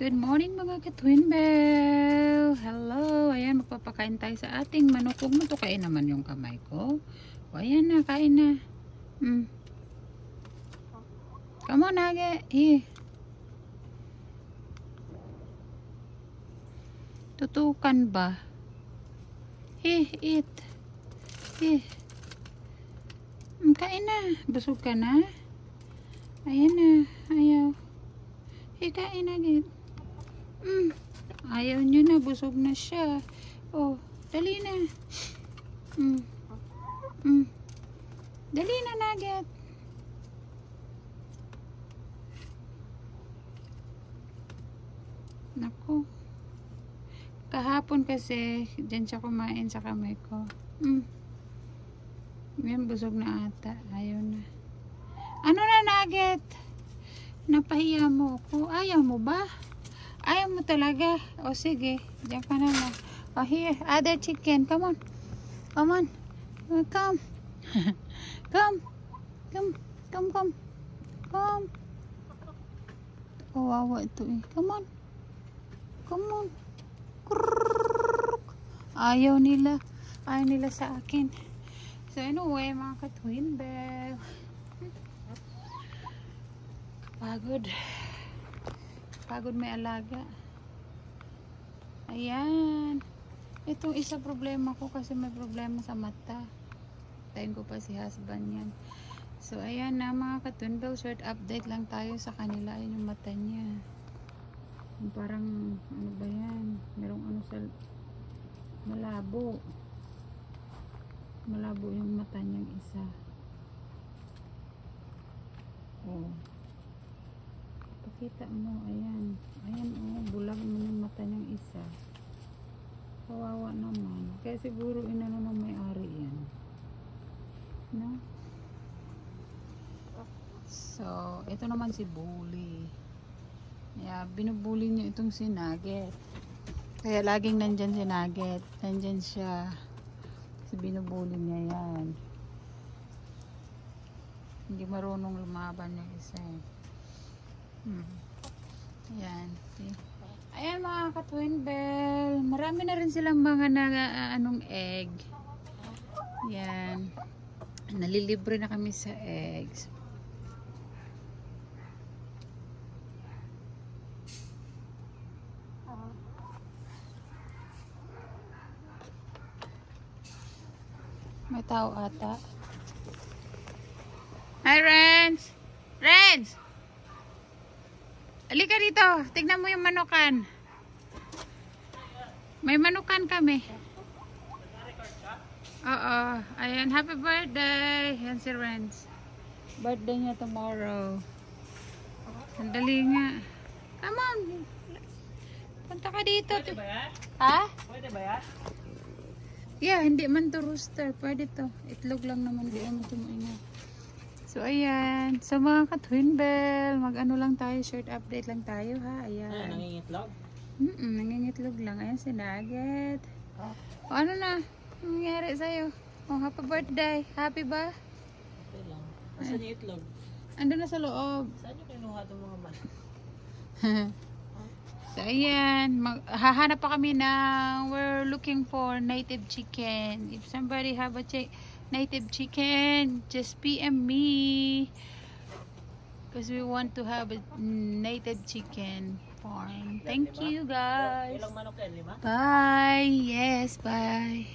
Good morning mga ka-twin bell. Hello. Ayan, magpapakain tayo sa ating manok. Huwag mo tukain naman yung kamay ko. O, ayan na, kain na. Come on, Age. Tutukan ba? Eat. Kain na. Busog ka na? Ayan na. Ayaw. Kain na din. Ayaw nyo na. Busog na siya. Oh, dali na. Dali na, Nugget. Naku. Kahapon kasi, dyan siya kumain sa kamay ko. Yan, busog na ata. Ayaw na. Ano na, Nugget? Napahiya mo ko. Ayaw mo ba? Ayaw mo talaga? O sige, diyan ka na lang. Oh, here, other chicken. Come on. Come. Come. Kawawa ito eh. Come on. Ayaw nila sa akin. So anyway, mga ka-twin bell, pagod may alaga. Ayan, itong isa problema ko kasi may problema sa mata. Tayin ko pa si husband yan. So ayan na mga ka-twin bell, short update lang tayo sa kanila. Ayan yung mata niya, parang ano ba yan, merong ano sa malabo yung mata niyang isa. Oh, pakita mo. Ayan oh, bulag mo yung mata niyang isa. Kawawa naman, kaya siguro inano ng may-ari yan, no? So ito naman si Bully. Yeah, binubuli niyo itong si Nugget. Kaya laging nandyan si Nugget. Nandyan siya. Kasi binubuli niya yan. Hindi marunong lumaban yung isa. Ayan. See? Ayan mga ka-twin bell. Marami na rin silang mga egg. Ayan. Nalilibre na kami sa eggs. May tao ata. Hi, Renz! Renz! Halika dito. Tignan mo yung manukan. May manukan kami. Oo. Ayan. Happy birthday. Yan si Renz. Birthday niya tomorrow. Sandali nga. Come on. Punta ka dito. Pwede ba yan? Ha? Pwede ba yan? Yeah, hindi man to rooster. Pwede to. Itlog lang naman. Di naman ito maingat. So, ayan. So, mga ka-twin bell, mag-ano lang tayo. Short update lang tayo, ha? Ayan. Nangingitlog? Nangingitlog lang. Ayan si Nugget. O, ano na? Anong nangyari sa'yo? Oh, happy birthday. Happy ba? Okay lang. Asan yung itlog? Ando na sa loob. Saan yung kinuha itong mga man? So, ayan. Hahanap pa kami ng, we're looking for native chicken. If somebody have a native chicken, just PM me. Because we want to have a native chicken farm. Thank you, guys. Ilang manok yan? 5? Bye. Yes, bye.